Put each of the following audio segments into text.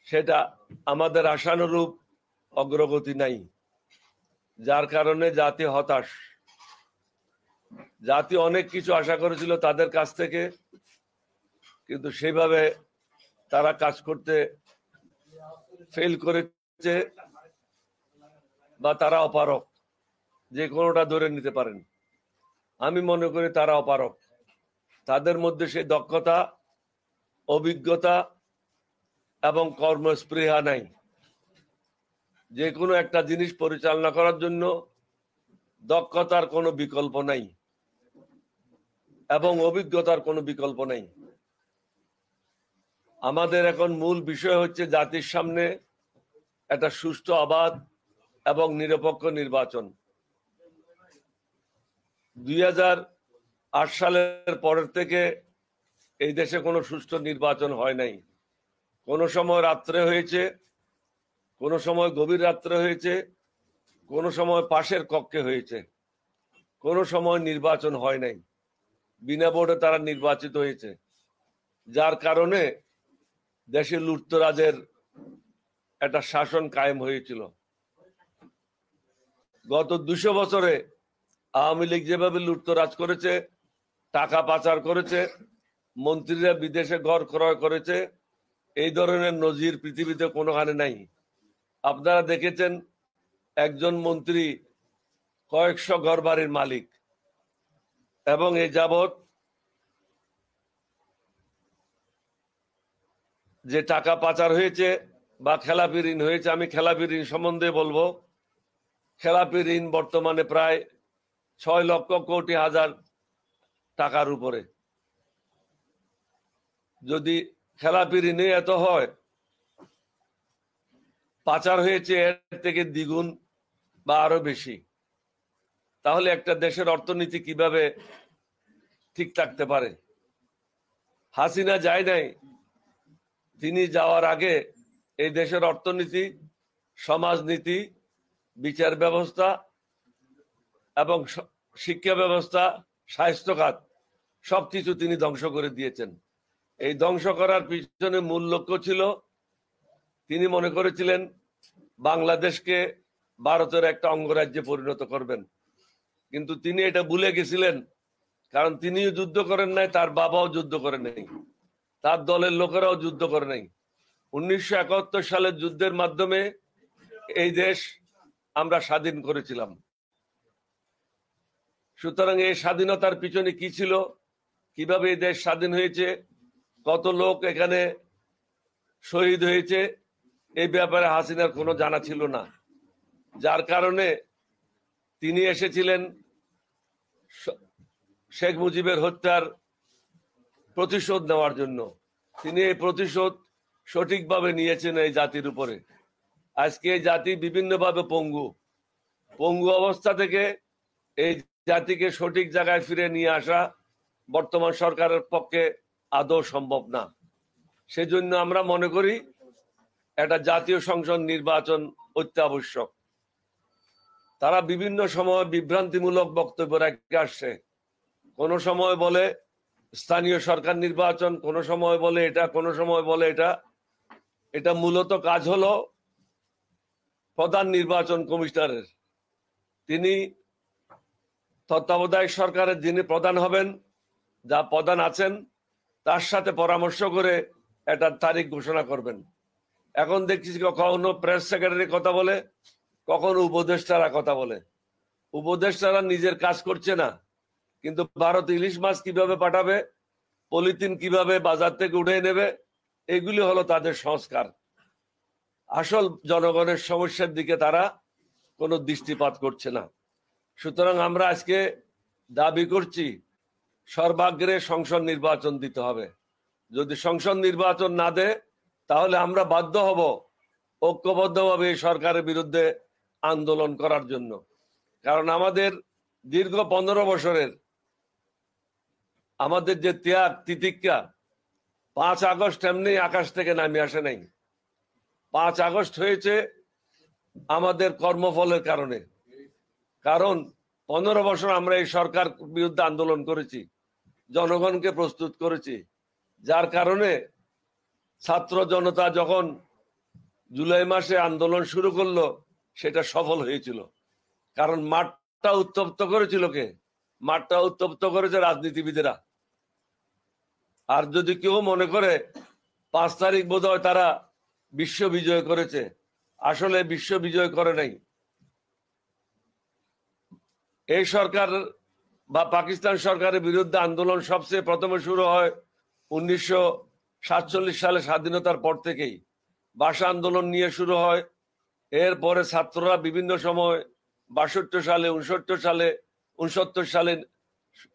সেটা আমাদের আশানুরূপ অগ্রগতি নাই, যার কারণে জাতি হতাশ। জাতি অনেক কিছু আশা করেছিল তাদের কাছ থেকে, কিন্তু সেভাবে তারা কাজ করতে ফেল করেছে বা তারা অপারক, যে কোনোটা ধরে নিতে পারেন। আমি মনে করি তারা অপারক। তাদের মধ্যে সেই দক্ষতা, অভিজ্ঞতা এবং কর্মস্পৃহা নাই। যে কোনো একটা জিনিস পরিচালনা করার জন্য দক্ষতার কোনো বিকল্প নাই এবং অভিজ্ঞতার কোনো বিকল্প নাই। আমাদের এখন মূল বিষয় হচ্ছে জাতির সামনে একটা সুষ্ঠু, অবাধ এবং নিরপেক্ষ নির্বাচন। 2008 সালের পরের থেকে এই দেশে কোনো সুষ্ঠু নির্বাচন হয় নাই। কোনো সময় রাত্রে হয়েছে, কোনো সময় গভীর রাত্রে হয়েছে, কোনো সময় পাশের কক্ষে হয়েছে, কোনো সময় নির্বাচন হয় নাই। বিনা ভোটে তারা নির্বাচিত হয়েছে, যার কারণে দেশে লুটতরাজের একটা শাসন কায়েম হয়েছিল। গত 200 বছরে আওয়ামী লীগ যেভাবে লুটতরাজ করেছে, টাকা পাচার করেছে, মন্ত্রীরা বিদেশে ঘর ক্রয় করেছে, এই ধরনের নজির পৃথিবীতে কোনোখানে নাই। আপনারা দেখেছেন একজন মন্ত্রী কয়েকশো ঘর বাড়ির মালিক, এবং এই যাবৎ যে টাকা পাচার হয়েছে বা খেলাপি ঋণ হয়েছে, আমি খেলাপি ঋণ সম্বন্ধে বলবো। খেলাপি ঋণ বর্তমানে প্রায় 6 লক্ষ কোটি হাজার টাকার উপরে। যদি খেলাপি ঋণে এত হয়, পাচার হয়েছে এর থেকে দ্বিগুণ বা আরো বেশি, তাহলে একটা দেশের অর্থনীতি কিভাবে ঠিক থাকতে পারে? হাসিনা যায় নাই, তিনি যাওয়ার আগে এই দেশের অর্থনীতি, সমাজনীতি, বিচার ব্যবস্থা এবং শিক্ষা ব্যবস্থা, স্বাস্থ্য খাত সবকিছু তিনি ধ্বংস করে দিয়েছেন। এই ধ্বংস করার পিছনে মূল লক্ষ্য ছিল, তিনি মনে করেছিলেন বাংলাদেশকে ভারতের একটা অঙ্গরাজ্যে পরিণত করবেন। কিন্তু তিনি এটা ভুলে গেছিলেন, কারণ তিনিও যুদ্ধ করেন নাই, তার বাবাও যুদ্ধ করেন নাই, তার দলের লোকেরাও যুদ্ধ করে নাই। 1971 সালের যুদ্ধের মাধ্যমে এই দেশ আমরা স্বাধীন করেছিলাম। সুতরাং এই স্বাধীনতার পিছনে কি ছিল, কিভাবে এই দেশ স্বাধীন হয়েছে, কত লোক এখানে শহীদ হয়েছে, এই ব্যাপারে হাসিনার কোনো জানা ছিল না। যার কারণে তিনি এসেছিলেন শেখ মুজিবের হত্যার প্রতিশোধ নেওয়ার জন্য। তিনি এই প্রতিশোধ সঠিকভাবে নিয়েছেন এই জাতির উপরে। আজকে এই জাতি বিভিন্নভাবে পঙ্গু অবস্থা থেকে এই জাতিকে সঠিক জায়গায় ফিরে নিয়ে আসা বর্তমান সরকারের পক্ষে আদৌ সম্ভব না। সেজন্য আমরা মনে করি একটা জাতীয় সংসদ নির্বাচন অত্যাবশ্যক। তারা বিভিন্ন সময় বিভ্রান্তিমূলক বক্তব্য রেখে আসছে। কোন সময় বলে স্থানীয় সরকার নির্বাচন, কোন সময় বলে এটা, কোন সময় বলে এটা। এটা মূলত কাজ হলো প্রধান নির্বাচন কমিশনারের। তিনি তত্ত্বাবধায়ক সরকারের যিনি প্রধান হবেন, যা প্রধান আছেন, তার সাথে পরামর্শ করে একটা তারিখ ঘোষণা করবেন। এখন দেখছি কখনো প্রেস সেক্রেটারি কথা বলে, কখনো উপদেষ্টারা কথা বলে। উপদেষ্টারা নিজের কাজ করছে না, কিন্তু ভারত ইলিশ মাছ কিভাবে পাঠাবে, পলিথিন কিভাবে বাজার থেকে উঠে নেবে, এগুলি হলো তাদের সংস্কার। আসল জনগণের সমস্যার দিকে তারা কোনো দৃষ্টিপাত করছে না। সুতরাং আমরা আজকে দাবি করছি সর্বাগ্রে সংসদ নির্বাচন দিতে হবে। যদি সংসদ নির্বাচন না দেয়, তাহলে আমরা বাধ্য হব ঐক্যবদ্ধভাবে এই সরকারের বিরুদ্ধে আন্দোলন করার জন্য। কারণ আমাদের দীর্ঘ 15 বছরের আমাদের যে ত্যাগ তিতিক্ষা, 5 আগস্ট এমনি আকাশ থেকে নামে আসে নাই। 5 আগস্ট হয়েছে আমাদের কর্মফলের কারণে। কারণ 15 বছর আমরা এই সরকার বিরুদ্ধে আন্দোলন করেছি, জনগণকে প্রস্তুত করেছি, যার কারণে ছাত্র জনতা যখন জুলাই মাসে আন্দোলন শুরু করলো, সেটা সফল হয়েছিল। কারণ মাঠটা উত্তপ্ত করেছিল কে? মাঠটা উত্তপ্ত করেছে রাজনীতিবিদেরা। আর যদি কেউ মনে করে 5 তারিখ বোধহয় তারা বিশ্ব বিজয় করেছে, আসলে বিশ্ব বিজয় করে নাই। এই সরকার বা পাকিস্তান সরকারের বিরুদ্ধে আন্দোলন সবচেয়ে প্রথমে শুরু হয় 1947 সালে, স্বাধীনতার পর থেকেই ভাষা আন্দোলন নিয়ে শুরু হয়। এরপরে ছাত্ররা বিভিন্ন সময় 62 সালে, 69 সালে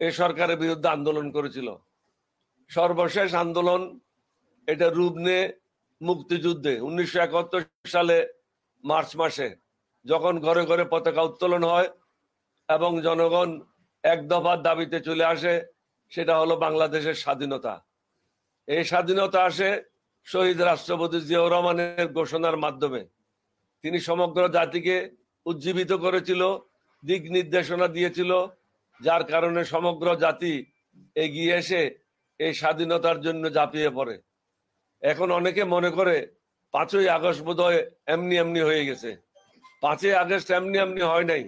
এই সরকারের বিরুদ্ধে আন্দোলন করেছিল। সর্বশেষ আন্দোলন এটা রূপ নেয় মুক্তিযুদ্ধে 1971 সালে মার্চ মাসে, যখন ঘরে ঘরে পতাকা উত্তোলন হয় এবং জনগণ এক দফার দাবিতে চলে আসে, সেটা হলো বাংলাদেশের স্বাধীনতা। এই স্বাধীনতা আসে শহীদ রাষ্ট্রপতি জিয়াউর রহমানের ঘোষণার মাধ্যমে। তিনি সমগ্র জাতিকে উজ্জীবিত করেছিল, দিক নির্দেশনা দিয়েছিল, যার কারণে সমগ্র জাতি এগিয়ে এসে এই স্বাধীনতার জন্য ঝাঁপিয়ে পড়ে। এখন অনেকে মনে করে 5ই আগস্ট বোধহয় এমনি এমনি হয়ে গেছে। 5ই আগস্ট এমনি এমনি হয় নাই।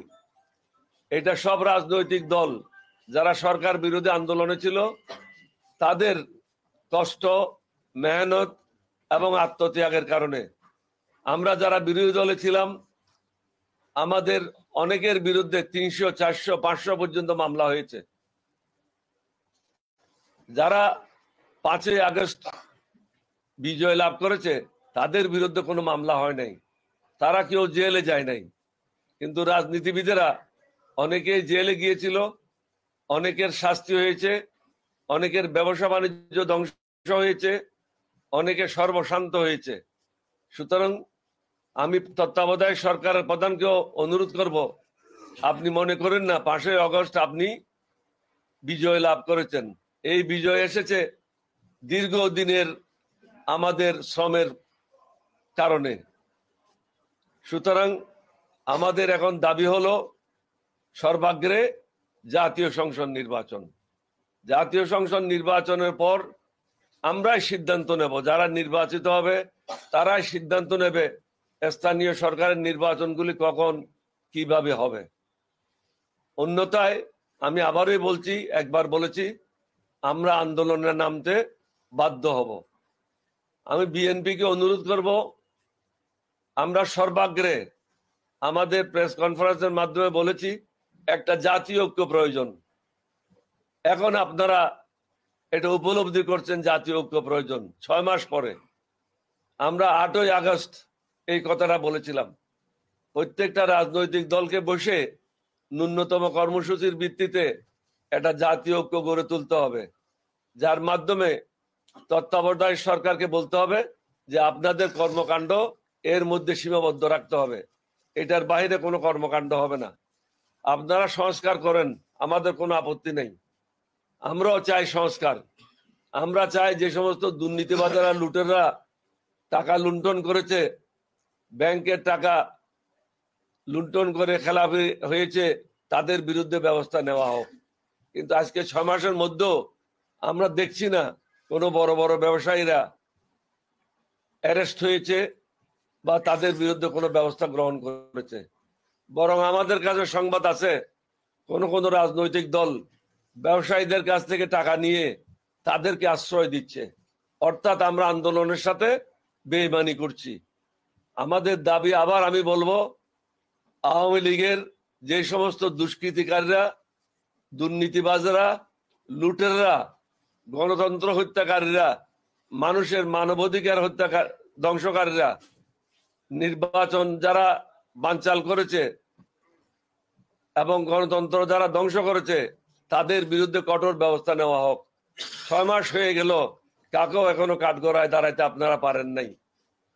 এটা সব রাজনৈতিক দল যারা সরকার বিরোধী আন্দোলনে ছিল, তাদের কষ্ট, মেহনত এবং আত্মত্যাগের কারণে। আমরা যারা বিরোধী দলে ছিলাম, আমাদের অনেকের বিরুদ্ধে 300, 400, 500 পর্যন্ত মামলা হয়েছে। যারা 5ই আগস্ট বিজয় লাভ করেছে, তাদের বিরুদ্ধে কোনো মামলা হয় নাই, তারা কেউ জেলে যায় নাই। কিন্তু রাজনীতিবিদেরা অনেকেই জেলে গিয়েছিল, অনেকের শাস্তি হয়েছে, অনেকের ব্যবসা বাণিজ্য ধ্বংস হয়েছে, অনেকে সর্বশান্ত হয়েছে। সুতরাং আমি তত্ত্বাবধায়ক সরকারের প্রধানকেও অনুরোধ করব, আপনি মনে করেন না 5ই আগস্ট আপনি বিজয় লাভ করেছেন। এই বিজয় এসেছে দীর্ঘদিনের আমাদের শ্রমের কারণে। সুতরাং আমাদের এখন দাবি হলো সর্বাগ্রে জাতীয় সংসদ নির্বাচন। জাতীয় সংসদ নির্বাচনের পর আমরাই সিদ্ধান্ত নেব, যারা নির্বাচিত হবে তারাই সিদ্ধান্ত নেবে স্থানীয় সরকারের নির্বাচনগুলি কখন কিভাবে হবে। অন্যথায় আমি আবারই বলছি, একবার বলেছি, আমরা আন্দোলনে নামতে বাধ্য হব। আমি বিএনপিকে অনুরোধ করব, আমরা সর্বাগ্রে আমাদের প্রেস কনফারেন্সের মাধ্যমে বলেছি একটা জাতীয় ঐক্য প্রয়োজন। এখন আপনারা এটা উপলব্ধি করছেন জাতীয় ঐক্য প্রয়োজন। 6 মাস পরে আমরা 8ই আগস্ট এই কথাটা বলেছিলাম। প্রত্যেকটা রাজনৈতিক দলকে বসে ন্যূনতম কর্মসূচির ভিত্তিতে একটা জাতীয় ঐক্য গড়ে তুলতে হবে, যার মাধ্যমে তত্ত্বাবধায়ক সরকারকে বলতে হবে যে আপনাদের কর্মকাণ্ড এর মধ্যে সীমাবদ্ধ রাখতে হবে, এটার বাইরে কোনো কর্মকাণ্ড হবে না। আপনারা সংস্কার করেন, আমাদের কোনো আপত্তি নেই। আমরাও চাই সংস্কার। আমরা চাই যে সমস্ত দুর্নীতিবাজেরা, লুটেররা টাকা লুণ্ঠন করেছে, ব্যাংকের টাকা লুণ্ঠন করে খেলাপি হয়েছে, তাদের বিরুদ্ধে ব্যবস্থা নেওয়া হোক। কিন্তু আজকে 6 মাসের মধ্যেও আমরা দেখছি না কোনো বড় বড় ব্যবসায়ীরা অ্যারেস্ট হয়েছে বা তাদের বিরুদ্ধে কোনো ব্যবস্থা গ্রহণ করেছে। বরং আমাদের কাছে সংবাদ আছে কোন রাজনৈতিক দল ব্যবসায়ীদের কাছ থেকে টাকা নিয়ে তাদেরকে আশ্রয় দিচ্ছে। অর্থাৎ আমরা আন্দোলনের সাথে বেইমানি করছি। আমাদের দাবি, আবার আমি বলবো, আওয়ামী লীগের যে সমস্ত দুষ্কৃতিকারীরা, দুর্নীতিবাজরা, লুটেররা, গণতন্ত্র হত্যাকারীরা, মানুষের মানবাধিকার ধ্বংসকারীরা, নির্বাচন যারা বানচাল করেছে এবং গণতন্ত্র যারা ধ্বংস করেছে, তাদের বিরুদ্ধে কঠোর ব্যবস্থা নেওয়া হোক। 6 মাস হয়ে গেল, কাকেও এখনো কাঠগড়ায় দাঁড়াইতে আপনারা পারেন নাই।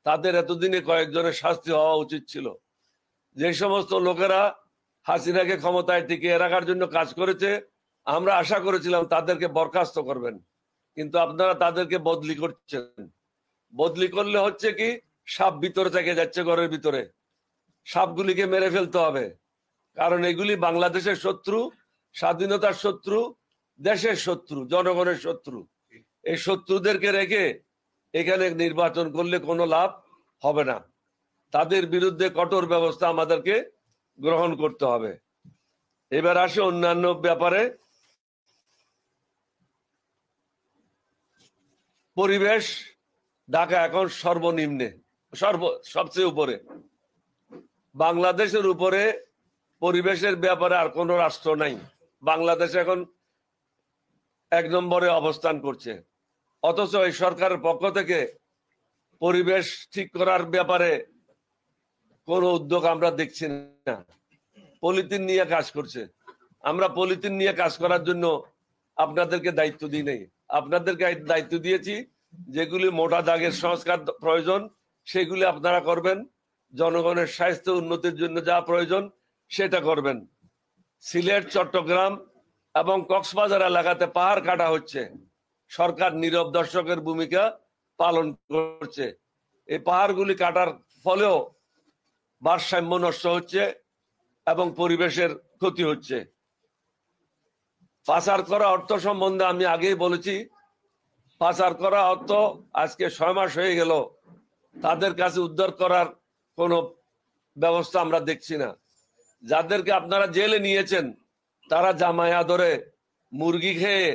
তাদের এতদিনে কয়েকজনের শাস্তি হওয়া উচিত ছিল। যে সমস্ত লোকেরা হাসিনাকে ক্ষমতায় টিকিয়ে রাখার জন্য কাজ করেছে, আমরা আশা করেছিলাম তাদেরকে বরখাস্ত করবেন, কিন্তু আপনারা তাদেরকে বদলি করছেন। বদলি করলে হচ্ছে কি, সাপ ভিতরে থেকে যাচ্ছে ঘরের ভিতরে। সাপগুলিকে মেরে ফেলতে হবে, কারণ এগুলি বাংলাদেশের শত্রু, স্বাধীনতার শত্রু, দেশের শত্রু, জনগণের শত্রু। এই শত্রুদেরকে রেখে এখানে নির্বাচন করলে কোনো লাভ হবে না। তাদের বিরুদ্ধে কঠোর ব্যবস্থা আমাদেরকে গ্রহণ করতে হবে। এবার আসে অন্যান্য ব্যাপারে। পরিবেশ, ঢাকা এখন সর্বনিম্নে, সবচেয়ে উপরে। বাংলাদেশের উপরে পরিবেশের ব্যাপারে আর কোনো রাষ্ট্র নাই। বাংলাদেশ এখন 1 নম্বরে অবস্থান করছে, অথচ এই সরকারের পক্ষ থেকে পরিবেশ ঠিক করার ব্যাপারে কোনো উদ্যোগ আমরা দেখছি না। পলিথিন নিয়ে কাজ করছে। আমরা পলিথিন নিয়ে কাজ করার জন্য আপনাদেরকে দায়িত্ব দিই নাই। আপনাদেরকে দায়িত্ব দিয়েছি যেগুলি মোটা দাগের সংস্কার প্রয়োজন সেগুলি আপনারা করবেন, জনগণের স্বাস্থ্য উন্নতির জন্য যা প্রয়োজন সেটা করবেন। সিলেট, চট্টগ্রাম এবং কক্সবাজার এলাকাতে পাহাড় কাটা হচ্ছে, সরকার নীরব দর্শকের ভূমিকা পালন করছে। এই পাহাড়গুলি কাটার ফলেও ভারসাম্য নষ্ট হচ্ছে এবং পরিবেশের ক্ষতি হচ্ছে। পাচার করা অর্থ সম্বন্ধে আমি আগেই বলেছি, পাচার করা অর্থ আজকে 6 মাস হয়ে গেল, তাদের কাছে উদ্ধার করার কোনো ব্যবস্থা আমরা দেখছি না। যাদেরকে আপনারা জেলে নিয়েছেন তারা জামাই আদরে মুরগি খেয়ে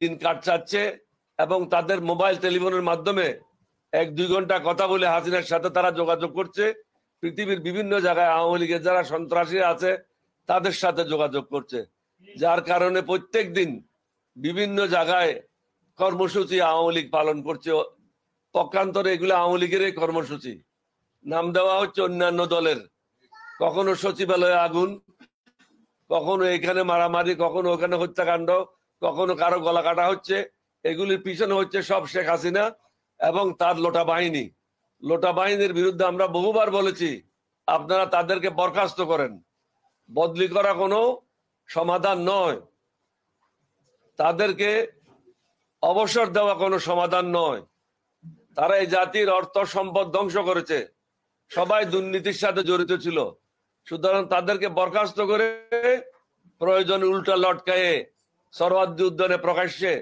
দিন কাটাচ্ছে এবং তাদের মোবাইল টেলিফোনের মাধ্যমে 1-2 ঘন্টা কথা বলে হাসিনার সাথে তারা যোগাযোগ করছে। পৃথিবীর বিভিন্ন জায়গায় আওয়ামী লীগের যারা সন্ত্রাসী আছে তাদের সাথে যোগাযোগ করছে, যার কারণে প্রত্যেক দিন বিভিন্ন জায়গায় কর্মসূচি আওয়ামী লীগ পালন করছে। পক্ষান্তরে এগুলো আওয়ামী লীগের কর্মসূচি, নাম দেওয়া হচ্ছে অন্যান্য দলের। কখনো সচিবালয়ে আগুন, কখনো এখানে মারামারি, কখনো ওখানে হত্যাকাণ্ড, কখনো কারো গলা কাটা হচ্ছে। এগুলির পিছনে হচ্ছে সব শেখ হাসিনা এবং তার লোটা বাহিনী। লোটা বাহিনীর বিরুদ্ধে আমরা বহুবার বলেছি আপনারা তাদেরকে বরখাস্ত করেন। বদলি করা কোনো সমাধান নয়, তাদেরকে অবসর দেওয়া কোনো সমাধান নয়। তারা এই জাতির অর্থ সম্পদ ধ্বংস করেছে, সবাই দুর্নীতির সাথে জড়িত ছিল। সুতরাং তাদেরকে বরখাস্ত করে প্রয়োজনে উল্টা লটকায়ে সরওয়ার্দী উদ্যানে প্রকাশ্যে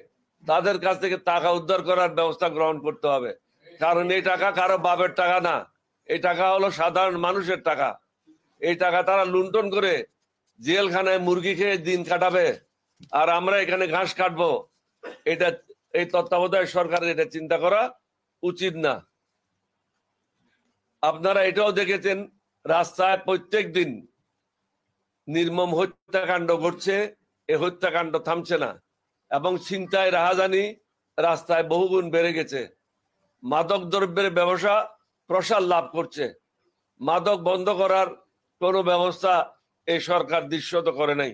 তাদের কাছ থেকে টাকা উদ্ধার করার ব্যবস্থা গ্রহণ করতে হবে। কারণ এই টাকা কারো বাপের টাকা না, এই টাকা হলো সাধারণ মানুষের টাকা। এই টাকা তারা লুণ্ঠন করে জেলখানায় মুরগি খেয়ে দিন কাটাবে, আর আমরা এখানে ঘাস কাটবো। এটা এই তত্ত্বাবধায়ক সরকারের এটা চিন্তা করা উচিত না। আপনারা এটাও দেখেছেন রাস্তায় প্রত্যেক দিন নির্মম হত্যাকাণ্ড ঘটছে, এই হত্যাকাণ্ড থামছে না এবং ছিনতাই রাহাজানি রাস্তায় বহুগুণ বেড়ে গেছে। মাদক দ্রব্যের ব্যবসা প্রসার লাভ করছে। মাদক বন্ধ করার কোনো ব্যবস্থা এই সরকার দৃশ্যত করে নাই।